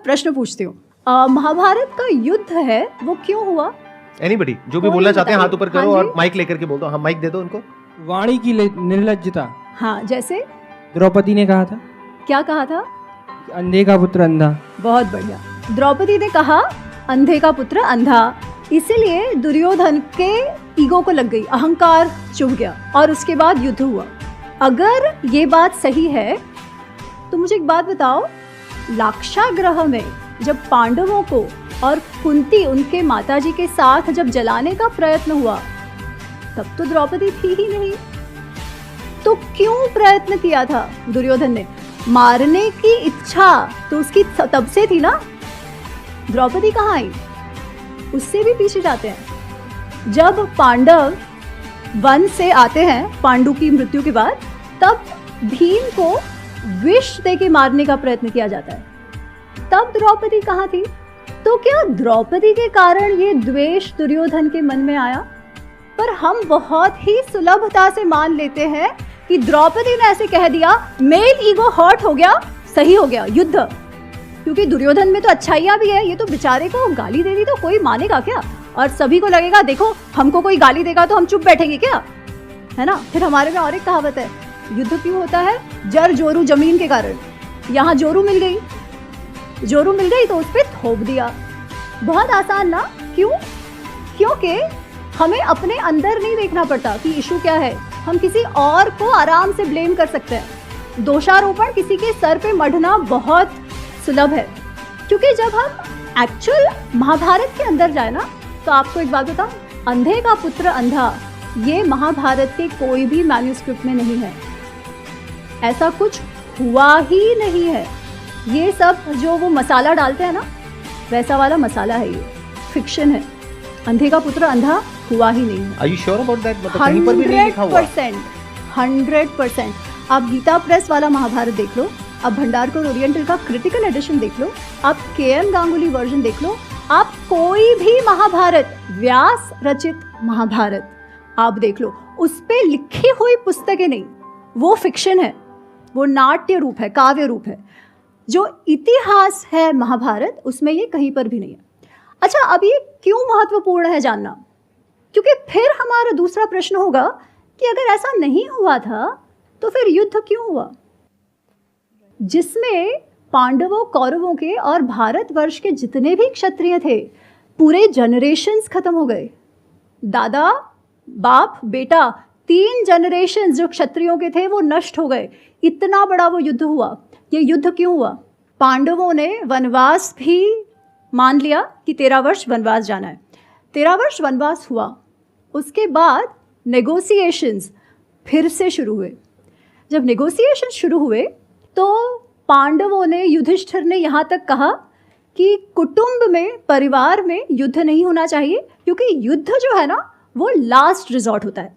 प्रश्न पूछती हूँ। महाभारत का युद्ध है वो क्यों हुआ? एनीबडी जो भी बोलना चाहते हैं हाथ ऊपर करो। हाँ और माइक लेकर के बोल दो। हाँ, माइक दे दो उनको। वाणी की निर्लज्जता। हाँ, जैसे द्रौपदी ने कहा था, क्या कहा था? अंधे का पुत्र अंधा। बहुत बढ़िया। द्रौपदी ने कहा अंधे का पुत्र अंधा, इसीलिए दुर्योधन के ईगो को लग गई, अहंकार चुभ गया और उसके बाद युद्ध हुआ। अगर ये बात सही है तो मुझे एक बात बताओ, लाक्षागृह में जब पांडवों को और कुंती उनके माताजी के साथ जब जलाने का प्रयत्न हुआ तब तो द्रौपदी थी ही नहीं। तो क्यों प्रयत्न किया था दुर्योधन ने? मारने की इच्छा तो उसकी तब से थी ना। द्रौपदी कहाँ आई? उससे भी पीछे जाते हैं। जब पांडव वन से आते हैं पांडु की मृत्यु के बाद, तब भीम को विष देके मारने का प्रयत्न किया जाता है। तब द्रौपदी कहाँ थी? तो क्या द्रौपदी के कारण ये द्वेष दुर्योधन के मन में आया? पर हम बहुत ही सुलभता से मान लेते हैं कि द्रौपदी ने ऐसे कह दिया, मेल ईगो हर्ट हो गया, सही हो गया युद्ध। क्योंकि दुर्योधन में तो अच्छाइयाँ भी है, ये तो बेचारे को गाली दे दी तो कोई मानेगा क्या? और सभी को लगेगा देखो हमको कोई गाली देगा तो हम चुप बैठेंगे क्या, है ना? फिर हमारे में और एक कहावत है, युद्ध क्यों होता है? जर जोरू जमीन के कारण। यहाँ जोरू मिल गई, जोरू मिल गई तो उस पर थोप दिया। बहुत आसान ना? क्यों? क्योंकि हमें अपने अंदर नहीं देखना पड़ता कि इशू क्या है, हम किसी और को आराम से ब्लेम कर सकते हैं। दोषारोपण किसी के सर पे मढ़ना बहुत सुलभ है। क्योंकि जब हम एक्चुअल महाभारत के अंदर जाए ना, तो आपको एक बात बताऊं, अंधे का पुत्र अंधा ये महाभारत के कोई भी मैन्यूस्क्रिप्ट में नहीं है। ऐसा कुछ हुआ ही नहीं है। ये सब जो वो मसाला डालते हैं ना, वैसा वाला मसाला है, ये फिक्शन है। अंधे का पुत्र अंधा हुआ ही नहीं है। Are you sure about that? मतलब कहीं पर भी नहीं लिखा हुआ। 100%। आप गीता प्रेस वाला महाभारत देख लो, आप भंडारकर ओरिएंटल का क्रिटिकल एडिशन देख लो, आप KM गांगुली वर्जन देख लो, आप कोई भी महाभारत, व्यास रचित महाभारत आप देख लो, उस पे लिखी हुई पुस्तकें नहीं, वो फिक्शन है, वो नाट्य रूप है, काव्य रूप है। जो इतिहास है महाभारत, उसमें ये कहीं पर भी नहीं है। अच्छा, अब ये क्यों महत्वपूर्ण है जानना? क्योंकि फिर हमारा दूसरा प्रश्न होगा कि अगर ऐसा नहीं हुआ था तो फिर युद्ध क्यों हुआ, जिसमें पांडवों, कौरवों के और भारतवर्ष के जितने भी क्षत्रिय थे, पूरे जनरेशन्स खत्म हो गए। दादा, बाप, बेटा, 3 जनरेशन्स जो क्षत्रियों के थे वो नष्ट हो गए। इतना बड़ा वो युद्ध हुआ। ये युद्ध क्यों हुआ? पांडवों ने वनवास भी मान लिया कि 13 वर्ष वनवास जाना है। 13 वर्ष वनवास हुआ, उसके बाद नेगोशिएशंस फिर से शुरू हुए। जब नेगोशिएशन शुरू हुए तो पांडवों ने, युधिष्ठिर ने यहाँ तक कहा कि कुटुंब में, परिवार में युद्ध नहीं होना चाहिए, क्योंकि युद्ध जो है ना वो लास्ट रिजॉर्ट होता है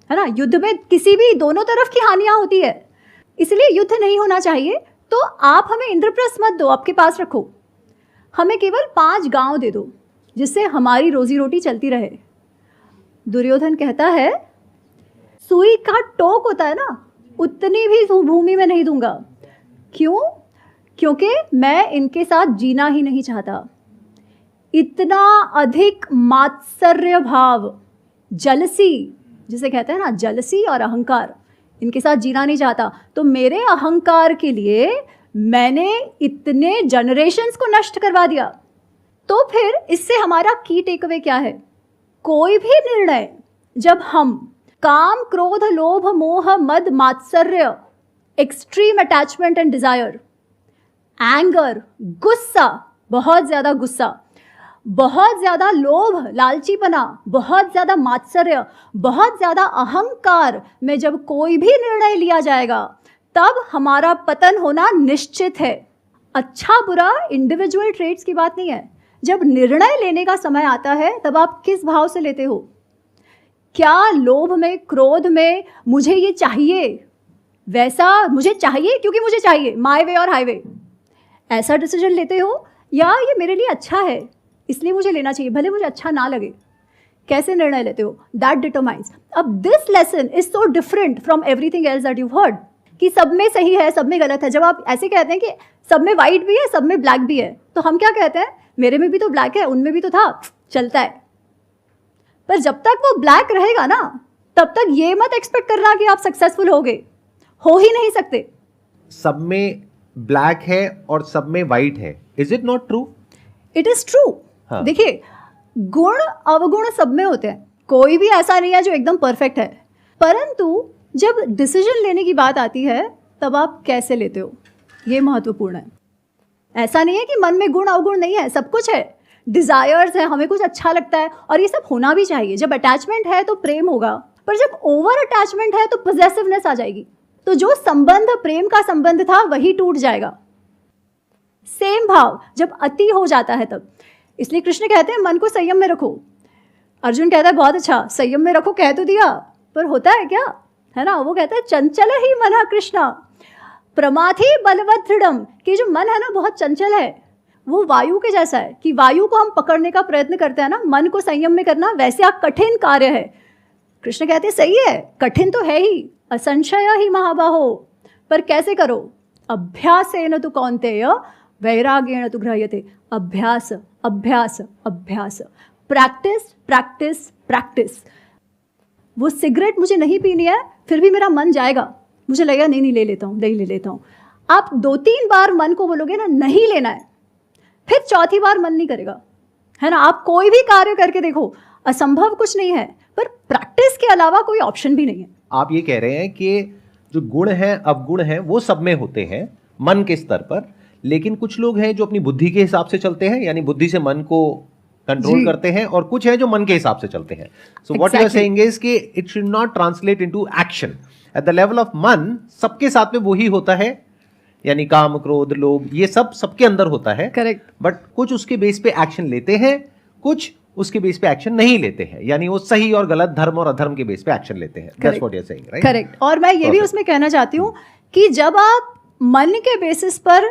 ना? युद्ध में किसी भी, दोनों तरफ की हानियाँ होती है, इसलिए युद्ध नहीं होना चाहिए। तो आप हमें इंद्रप्रस्थ मत दो, आपके पास रखो, हमें केवल 5 गांव दे दो जिससे हमारी रोजी रोटी चलती रहे। दुर्योधन कहता है, सुई का टोक होता है ना, उतनी भी भूमि में नहीं दूंगा। क्यों? क्योंकि मैं इनके साथ जीना ही नहीं चाहता। इतना अधिक मात्सर्य भाव, जलसी जिसे कहते हैं ना, जलसी और अहंकार, इनके साथ जीना नहीं चाहता। तो मेरे अहंकार के लिए मैंने इतने जनरेशन्स को नष्ट करवा दिया। तो फिर इससे हमारा की टेक अवे क्या है? कोई भी निर्णय जब हम काम, क्रोध, लोभ, मोह, मद, मात्सर्य, extreme attachment and desire, anger, गुस्सा, बहुत ज़्यादा गुस्सा, बहुत ज़्यादा लोभ, लालचीपना, बहुत ज़्यादा मात्सर्य, बहुत ज़्यादा अहंकार में जब कोई भी निर्णय लिया जाएगा, तब हमारा पतन होना निश्चित है। अच्छा बुरा इंडिविजुअल ट्रेट्स की बात नहीं है। जब निर्णय लेने का समय आता है तब आप किस भाव से लेते हो? क्या लोभ में, क्रोध में, मुझे ये चाहिए, वैसा मुझे चाहिए क्योंकि मुझे चाहिए, माय वे और हाईवे, ऐसा डिसीजन लेते हो, या ये मेरे लिए अच्छा है इसलिए मुझे लेना चाहिए भले मुझे अच्छा ना लगे? कैसे निर्णय लेते हो? That determines. अब this lesson is so different from everything else that you heard, कि सब में सही है, सब में गलत है। जब आप ऐसे कहते हैं कि सब में वाइट भी है, सब में ब्लैक भी है, तो हम क्या कहते हैं, मेरे में भी तो ब्लैक है, उनमें भी तो था, चलता है। पर जब तक वो ब्लैक रहेगा ना, तब तक ये मत एक्सपेक्ट करना कि आप सक्सेसफुल हो ही नहीं सकते। सब में ब्लैक है और सब में वाइट है, is it not true? It is true. हाँ। देखिए, गुण अवगुण सब में होते हैं, कोई भी ऐसा नहीं है जो एकदम परफेक्ट है, परंतु जब डिसीजन लेने की बात आती है तब आप कैसे लेते हो, ये महत्वपूर्ण है। ऐसा नहीं है कि मन में गुण अवगुण नहीं है, सब कुछ है, डिजायर्स है, हमें कुछ अच्छा लगता है और ये सब होना भी चाहिए। जब अटैचमेंट है तो प्रेम होगा, पर जब ओवर अटैचमेंट है तो पोजेसिवनेस आ जाएगी, तो जो संबंध प्रेम का संबंध था वही टूट जाएगा। सेम भाव जब अति हो जाता है तब, इसलिए कृष्ण कहते हैं मन को संयम में रखो। अर्जुन कहता है बहुत अच्छा, संयम में रखो कह तो दिया, पर होता है क्या, है ना? वो कहता है चंचल ही मन कृष्णा प्रमाथि बलवत दृढ़म, कि जो मन है ना बहुत चंचल है, वो वायु के जैसा है कि वायु को हम पकड़ने का प्रयत्न करते हैं ना, मन को संयम में करना वैसे आप कठिन कार्य है। कृष्ण कहते हैं सही है, कठिन तो है ही, असंशय ही महाबाहो, पर कैसे करो? अभ्यासेन तु कौन्तेय वैराग्येण तु गृह्यते। अभ्यास अभ्यास अभ्यास, प्रैक्टिस प्रैक्टिस प्रैक्टिस। वो सिगरेट मुझे नहीं पीनी है, फिर भी मेरा मन जाएगा, मुझे लगेगा नहीं ले लेता हूँ। आप 2-3 बार मन को बोलोगे ना नहीं लेना है, फिर चौथी बार मन नहीं करेगा, है ना? आप कोई भी कार्य करके देखो, असंभव कुछ नहीं है, पर प्रैक्टिस के अलावा कोई ऑप्शन भी नहीं है। आप ये कह रहे हैं कि जो गुण हैं अवगुण हैं वो सब में होते हैं मन के स्तर पर, लेकिन कुछ लोग हैं जो अपनी बुद्धि के हिसाब से चलते हैं, यानी बुद्धि से मन को कंट्रोल करते हैं, और कुछ है जो मन के हिसाब से चलते हैं। So what you are saying is कि it should not translate into action at the level of मन। सबके साथ में वही होता है, यानी काम क्रोध लोभ ये सब सबके अंदर होता है, करेक्ट। बट कुछ उसके बेस पे एक्शन लेते हैं, कुछ उसके बेस पे एक्शन नहीं लेते हैं, यानी वो सही और गलत, धर्म और अधर्म के बेस पे एक्शन लेते हैं। That's what you are saying, right? Correct. और मैं ये भी उसमें कहना चाहती हूँ कि जब आप मन के बेसिस पर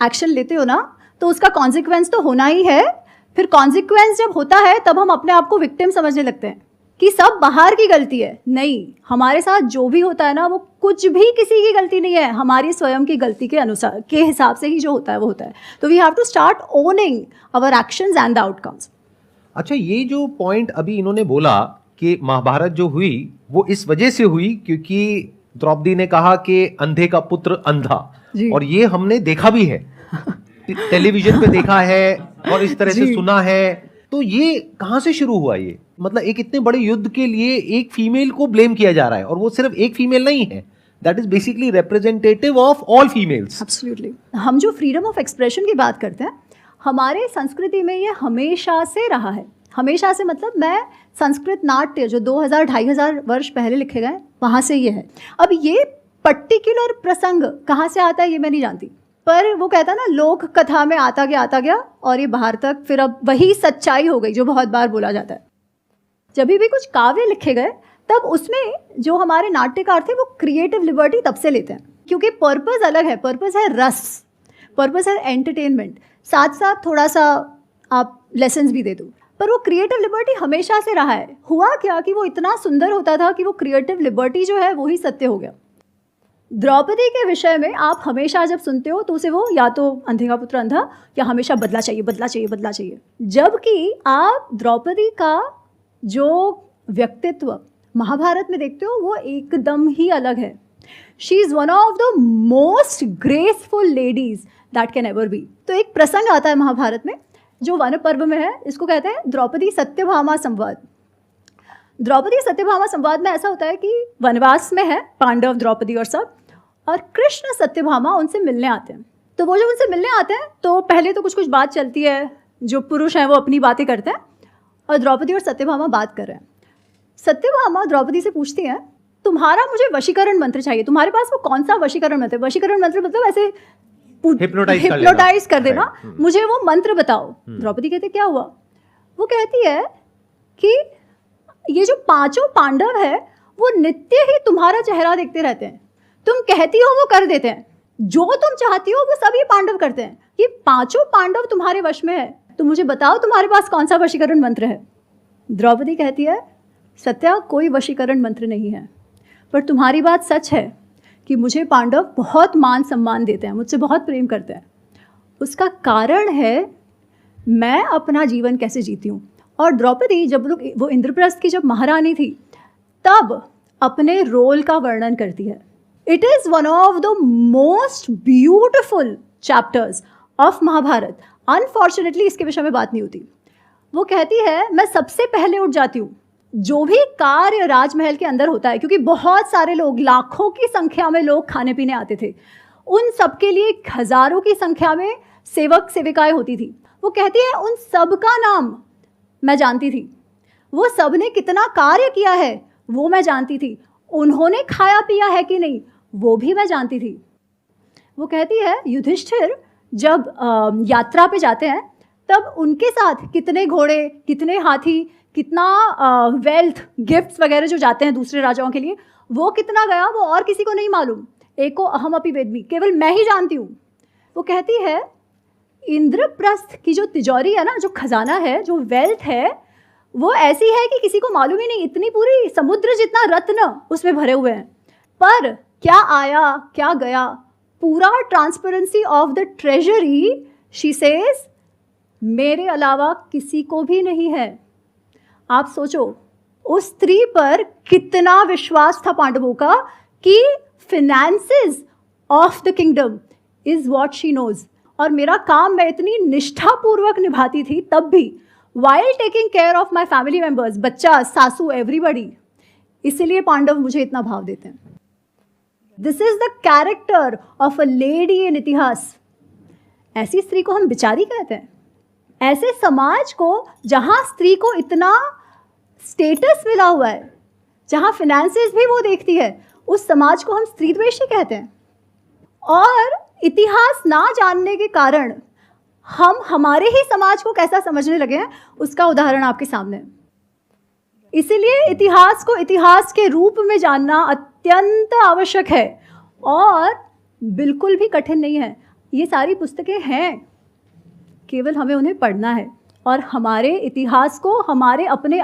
एक्शन लेते हो ना, तो उसका कॉन्सिक्वेंस तो होना ही है। फिर कॉन्सिक्वेंस जब होता है तब हम अपने आप को विक्टिम समझने लगते हैं कि सब बाहर की गलती है। नहीं, हमारे साथ जो भी होता है ना, वो कुछ भी किसी की गलती नहीं है, हमारी स्वयं की गलती के अनुसार के हिसाब से ही जो होता है वो होता है। तो we have to start owning our actions and the outcomes. अच्छा, ये जो पॉइंट अभी इन्होंने बोला कि महाभारत जो हुई वो इस वजह से हुई क्योंकि द्रौपदी ने कहा कि अंधे का पुत्र अंधा, और ये हमने देखा भी है, टेलीविजन पे देखा है और इस तरह से सुना है। तो ये कहां से शुरू हुआ? ये मतलब एक इतने बड़े युद्ध के लिए एक फीमेल को ब्लेम किया जा रहा है, और वो सिर्फ एक फीमेल नहीं है, that is basically representative of all females. Absolutely. हम जो फ्रीडम ऑफ एक्सप्रेशन की बात करते हैं, हमारे संस्कृति में ये हमेशा से रहा है। हमेशा से मतलब मैं संस्कृत नाट्य जो 2000-2500 वर्ष पहले लिखे गए, वहाँ से ये है। अब ये पर्टिकुलर प्रसंग कहाँ से आता है ये मैं नहीं जानती, पर वो कहता है ना, लोक कथा में आता गया और ये बाहर तक, फिर अब वही सच्चाई हो गई जो बहुत बार बोला जाता है। जब भी कुछ काव्य लिखे गए तब उसमें जो हमारे नाट्यकार थे वो क्रिएटिव लिबर्टी तब से लेते हैं, क्योंकि पर्पस अलग है। पर्पस है रस, पर्पस है एंटरटेनमेंट, साथ साथ थोड़ा सा आप लेसन्स भी दे दो, पर वो क्रिएटिव लिबर्टी हमेशा से रहा है। हुआ क्या कि वो इतना सुंदर होता था कि वो क्रिएटिव लिबर्टी जो है वो ही सत्य हो गया। द्रौपदी के विषय में आप हमेशा जब सुनते हो तो उसे वो या तो अंधे का पुत्र अंधा, या हमेशा बदला चाहिए। जबकि आप द्रौपदी का जो व्यक्तित्व महाभारत में देखते हो वो एकदम ही अलग है। She is one of the most graceful ladies that can ever be. तो एक प्रसंग आता है महाभारत में जो वन पर्व में है, इसको कहते हैं द्रौपदी सत्यभामा संवाद। द्रौपदी सत्यभामा संवाद में ऐसा होता है कि वनवास में है पांडव, द्रौपदी और सब, और कृष्ण सत्यभामा उनसे मिलने आते हैं। तो वो जब उनसे मिलने आते हैं तो पहले तो कुछ बात चलती है, जो पुरुष हैं वो अपनी बातें करते हैं और द्रौपदी और सत्यभामा बात कर रहे हैं। सत्यभामा द्रौपदी से पूछती हैं, तुम्हारा मुझे वशीकरण मंत्र चाहिए, तुम्हारे पास वो कौन सा वशीकरण मंत्र? वशीकरण मंत्र मतलब ऐसे हिप्नोटाइज कर देना, मुझे वो मंत्र बताओ। द्रौपदी कहते क्या हुआ? वो कहती है कि ये जो 5 पांडव है वो नित्य ही तुम्हारा चेहरा देखते रहते हैं, तुम कहती हो वो कर देते हैं, जो तुम चाहती हो वो सभी पांडव करते हैं, ये 5 पांडव तुम्हारे वश में है, तो मुझे बताओ तुम्हारे पास कौन सा वशीकरण मंत्र है? द्रौपदी कहती है, सत्या कोई वशीकरण मंत्र नहीं है, पर तुम्हारी बात सच है कि मुझे पांडव बहुत मान सम्मान देते हैं, मुझसे बहुत प्रेम करते हैं, उसका कारण है मैं अपना जीवन कैसे जीती हूँ। और द्रौपदी जब लोग वो इंद्रप्रस्थ की जब महारानी थी तब अपने रोल का वर्णन करती है। It is one of the most beautiful chapters of Mahabharata. Unfortunately इसके विषय में बात नहीं होती। वो कहती है मैं सबसे पहले उठ जाती हूँ। जो भी कार्य राजमहल के अंदर होता है, क्योंकि बहुत सारे लोग, लाखों की संख्या में लोग खाने पीने आते थे, उन सब के लिए हजारों की संख्या में सेवक सेविकाएं होती थी। वो कहती है उन सब का नाम मैं जानती थी, वो सब ने कितना कार्य किया है वो मैं जानती थी, उन्होंने खाया पिया है कि नहीं वो भी मैं जानती थी। वो कहती है युधिष्ठिर जब यात्रा पे जाते हैं तब उनके साथ कितने घोड़े, कितने हाथी, कितना वेल्थ, गिफ्ट्स वगैरह जो जाते हैं दूसरे राजाओं के लिए, वो कितना गया वो और किसी को नहीं मालूम। एको अहम अपि वेद्मि, केवल मैं ही जानती हूँ। वो कहती है इंद्रप्रस्थ की जो तिजोरी है ना, जो खजाना है, जो वेल्थ है, वो ऐसी है कि किसी को मालूम ही नहीं। इतनी पूरी समुद्र जितना रत्न उसमें भरे हुए हैं, पर क्या आया क्या गया, पूरा transparency of the treasury, she says, मेरे अलावा किसी को भी नहीं है। आप सोचो उस स्त्री पर कितना विश्वास था पांडवों का कि finances of the kingdom is what she knows. और मेरा काम मैं इतनी निष्ठापूर्वक निभाती थी तब भी, while taking care of my family members, बच्चा, सासू, एवरीबडी। इसीलिए पांडव मुझे इतना भाव देते हैं। This is the character of a lady in इतिहास। ऐसी स्त्री को हम बिचारी कहते हैं। ऐसे समाज को जहाँ स्त्री को इतना स्टेटस मिला हुआ है, जहाँ फिनेंसेस भी वो देखती है, उस समाज को हम स्त्रीद्वेषी कहते हैं। और इतिहास ना जानने के कारण हम हमारे ही समाज को कैसा समझने लगे हैं उसका उदाहरण आपके सामने है। इसीलिए इतिहास को इतिहास के रूप में जानना अत्यंत आवश्यक है और बिल्कुल भी कठिन नहीं है। ये सारी पुस्तकें हैं, केवल हमें उन्हें पढ़ना है और हमारे इतिहास को हमारे अपने